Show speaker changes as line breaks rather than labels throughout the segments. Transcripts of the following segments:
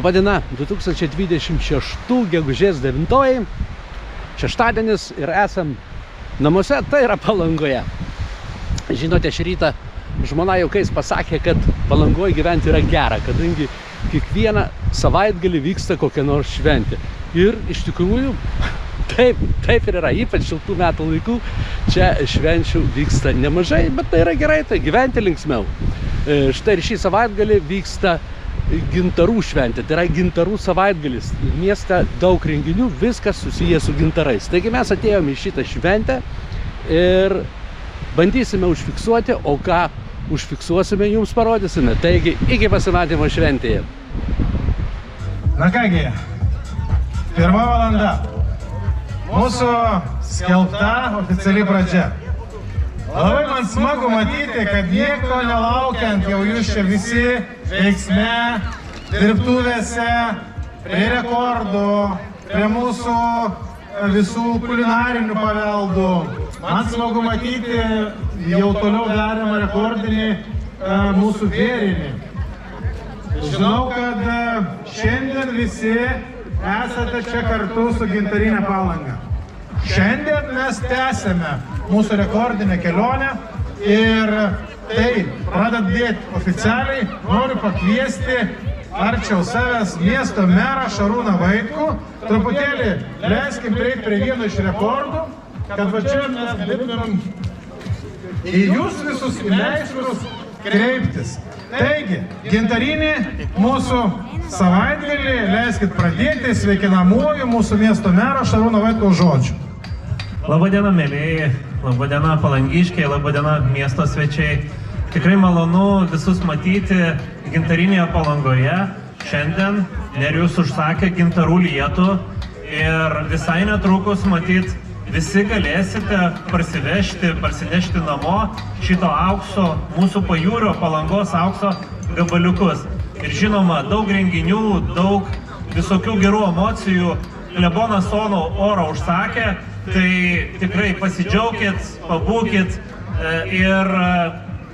Labadiena, 2026 gegužės 9, šeštadienis ir esam namuose, tai yra Palangoje. Žinote, šį rytą žmona juokais pasakė, kad Palangoje gyventi yra gera, kadangi kiekvieną savaitgalį vyksta kokia nors šventė. Ir iš tikrųjų, taip ir yra, ypač šiltų metų laikų, čia švenčių vyksta nemažai, bet tai yra gerai, tai gyventi linksmiau. Štai ir šį savaitgalį vyksta gintarų šventė, tai yra gintarų savaitgalis. Mieste daug renginių, viskas susiję su gintarais. Taigi mes atėjome į šitą šventę ir bandysime užfiksuoti, o ką užfiksuosime, jums parodysime. Taigi, iki pasimatymo šventėje.
Na kągi, 1 valanda. Mūsų skelbta oficiali pradžia. Labai man smagu matyti, kad nieko nelaukiant jau jūs čia visi veiksme, dirbtuvėse, prie rekordų, prie mūsų visų kulinarinių paveldų. Man smagu matyti jau toliau darymą rekordinį mūsų vėrinį. Žinau, kad šiandien visi esate čia kartu su Gintarinė Palanga. Šiandien mes tęsime mūsų rekordinę kelionę ir tai, pradant dėti oficialiai, noriu pakviesti arčiau savęs miesto merą Šarūną Vaitkų. Truputėlį leiskim prieiti prie vieno iš rekordų, kad va čia mes galėtumėm į jūs visus meistrus kreiptis. Taigi, Gintarinį mūsų savaitgalį leiskit pradėti sveikinamųjų mūsų miesto mero Šarūno Vaitkaus žodžių.
Labadiena, mėlyjei, labadiena palangiškiai, labadiena miesto svečiai. Tikrai malonu visus matyti Gintarinėje Palangoje. Šiandien Nerijus užsakė gintarų lietų ir visai netrukus matyt visi galėsite parsinešti namo šito aukso, mūsų pajūrio Palangos aukso gabaliukus. Ir žinoma, daug renginių, daug visokių gerų emocijų. Klebonas Sono oro užsakė, tai tikrai pasidžiaukit, pabūkit ir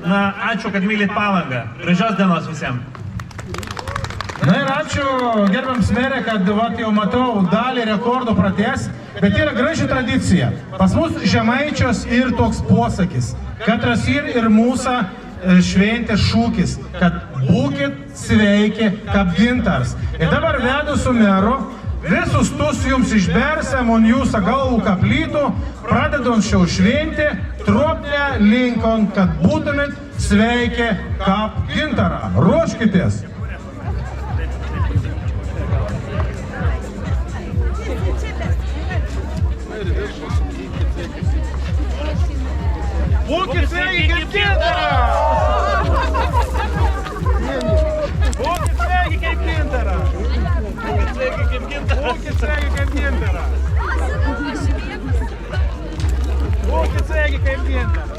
ačiū, kad mylit Palangą. Gražios dienos visiems.
Na ir ačiū, gerbiams merė, kad jau matau dalį rekordų pratęs, bet yra graži tradicija. Pas mus žemaičios ir toks posakis, katras ir mūsų šventės šūkis, kad būkit sveiki, kaip gintars. Ir dabar vedu su meru, visus tus jums išbersiam ant jūsų galvų kaplytų, pradedant šiau šventį, tropnę linkon, kad būtumėt sveiki, kaip gintarą. Ruoškitės! Būkit sveiki, kaip gintarą! Būkit sveiki, kaip gintarą! Būkit sveiki, kaip gintarą! Būkit sveiki, kaip gintarą! Būkit sveiki, kaip gintarą!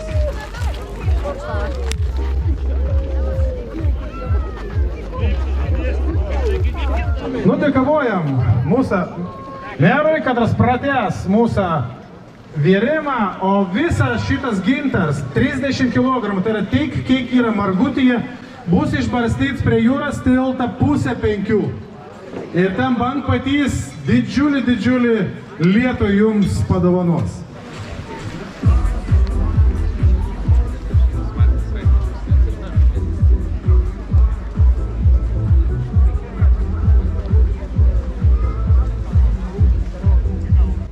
Nu, dėkavojam mūsų merui, kad pratęs mūsų vėrimą, o visas šitas gintars, 30 kg, tai yra tik, kiek yra margutyje, bus išbarstyts prie jūros tiltą 4:30. Ir ten bank patys didžiulį lietų jums padovanos.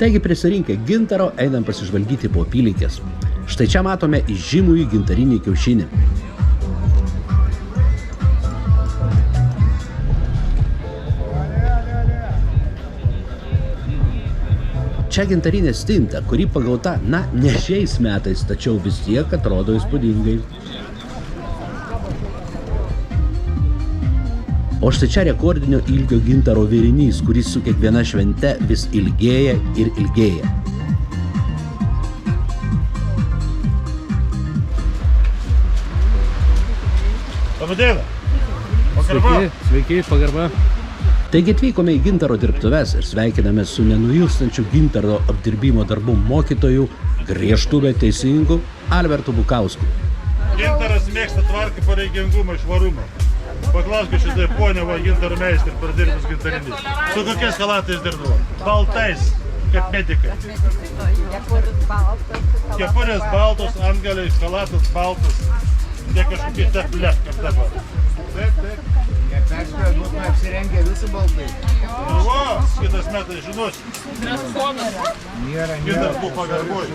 Taigi prisirinkę gintaro, einam pasižvalgyti po apylinkės. Štai čia matome įžymųjį gintarinį kiaušinį. Čia gintarinė stinta, kuri pagauta, ne šiais metais, tačiau vis tiek atrodo įspūdingai. O štai čia rekordinio ilgio gintaro vėrinys, kuris su kiekviena švente vis ilgėja ir ilgėja.
Labadiena!
Sveiki, pagarba. Taigi atvykome į gintaro dirbtuves ir sveikiname su nenuilstančiu gintaro apdirbimo darbų mokytoju, griežtu bet teisingu Albertu Bukausku.
Gintaras mėgsta tvarką, pareigingumą, švarumą. Paklausk šitai ponio va gintaro meistrį, pradirbus gintariniais. Su kokiais chalatais dirbdavo? Baltais, kaip medikai. Kepurės baltos, antgaliai, chalatas baltas. Ne kažkokie teplė, kaip dabar.
Taip. Jie perspėjo, būtume apsirengę visi baltai.
Va, kitas metais žinosi. Kitas buvo pagarboj.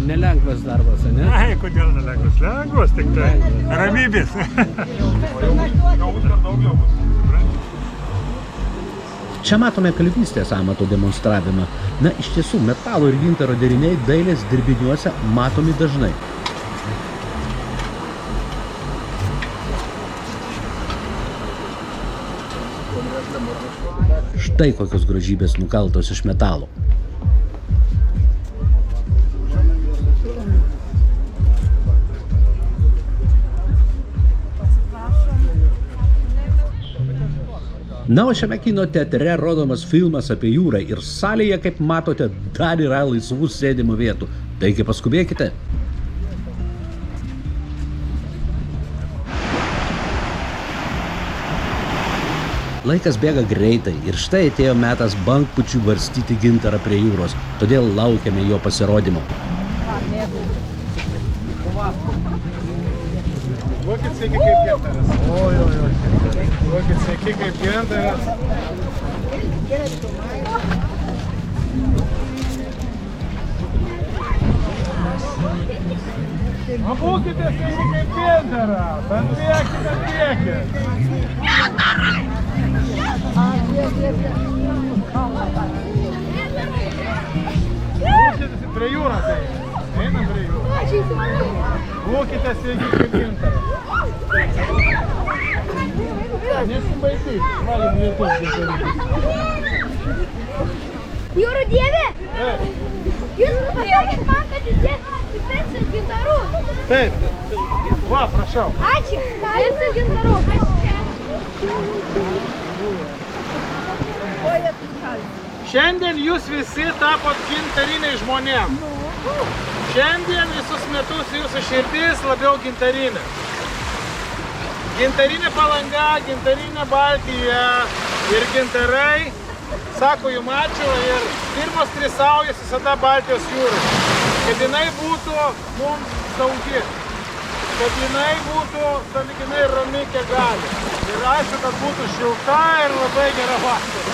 Nelengvas darbas, ne?
Ai, kodėl nelengvas? Lengvas, tik tai ramybės.
Čia matome kalvystės amato demonstravimą. Na, iš tiesų, metalo ir gintaro deriniai dailės dirbiniuose matomi dažnai. Štai kokios grožybės nukaltos iš metalo. Na, o šiame kino teatre rodomas filmas apie jūrą ir salėje, kaip matote, dar yra laisvų sėdimo vietų. Taigi paskubėkite. Laikas bėga greitai ir štai atėjo metas bangpūčių varstyti gintarą prie jūros, todėl laukiame jo pasirodymo.
Duokit sveiki kaip gintaras. Oi. Duokit sveiki kaip gintaras. Būkite sveiki kaip gintaras. Atliekit. Būkite prie jūros. Einam prie jūros. Būkite sveiki kaip gintaras. Nesibaidyk, valim lietus gintarinius.
Jūrų dieve! Jūs pasakėt man, kad jūs įpirksit gintarų.
Taip. Va, prašau.
Ačiū. Įpirksit gintarų.
Šiandien jūs visi tapot gintariniai žmonėm. Šiandien visus metus jūsų širdis labiau gintarinė. Gintarinė Palanga, gintarinė Baltija ir gintarai sako jums ačiū ir pirmos 3 saujas visada Baltijos jūros. Kad jinai būtų mums saugi. Kad jinai būtų sąlyginai rami kiek gali. Ir aišku, kad būtų šilta ir labai gera vasara.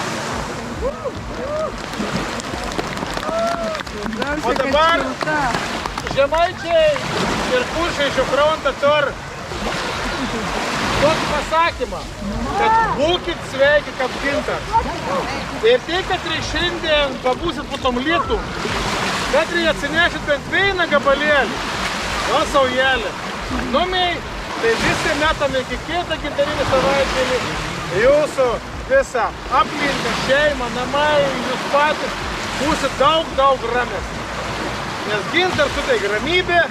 O dabar žemaičiai ir kuršiai iš fronto turi tokį pasakymą, kad būkit sveiki kaip gintaras. Ir tai, kad šiandien pabūsit po tom lietų, kad atsinešit bent vieną gabalėlį, o saujelį. Numiai, tai visi metame iki kitą gintarinį savaitgalį, jūsų visą aplinką, šeimą, namai, jūs patys būsit daug ramesni. Nes gintar suteikia ramybę,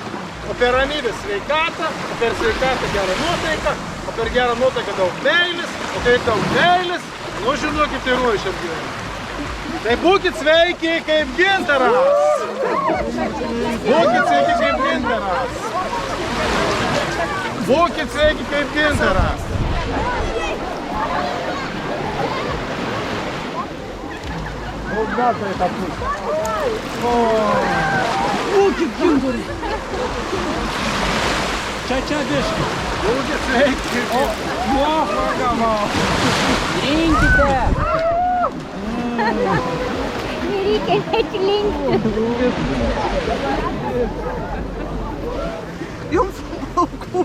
o per ramybę sveikatą, o per sveikatą gerą nuotaiką, o per gerą nuotaiką daug meilės, o kai daug meilės, nu žinokit ir ruošiam gyvenimą. Tai būkit sveiki kaip gintaras! Būkit sveiki kaip gintaras! Būkit sveiki kaip gintaras! Atgal į tą pusę.
Būkit gintarai! Čia biški.
Būkit sveiki!
Rinkite!
Nereikia neatlinkti.
Jums plaukų.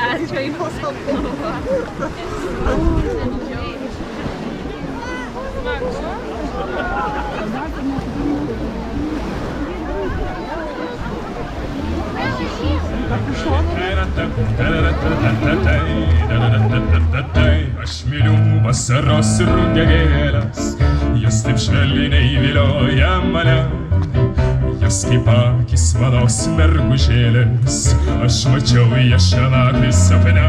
Ačiū jums.
Aš myliu vasaros rugiagėles, jos taip švelniai vilioja mane. Jos kaip akis mano mergužėlės, aš mačiau jas šią naktį sapne.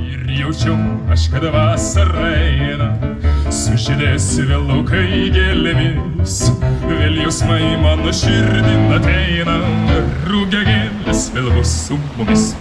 Ir jaučiu, aš kad vasara eina, sužydės vėl laukai gėlėmis, vėl jausmai mano širdin ateina, rugiagėlis vėl bus su mumis.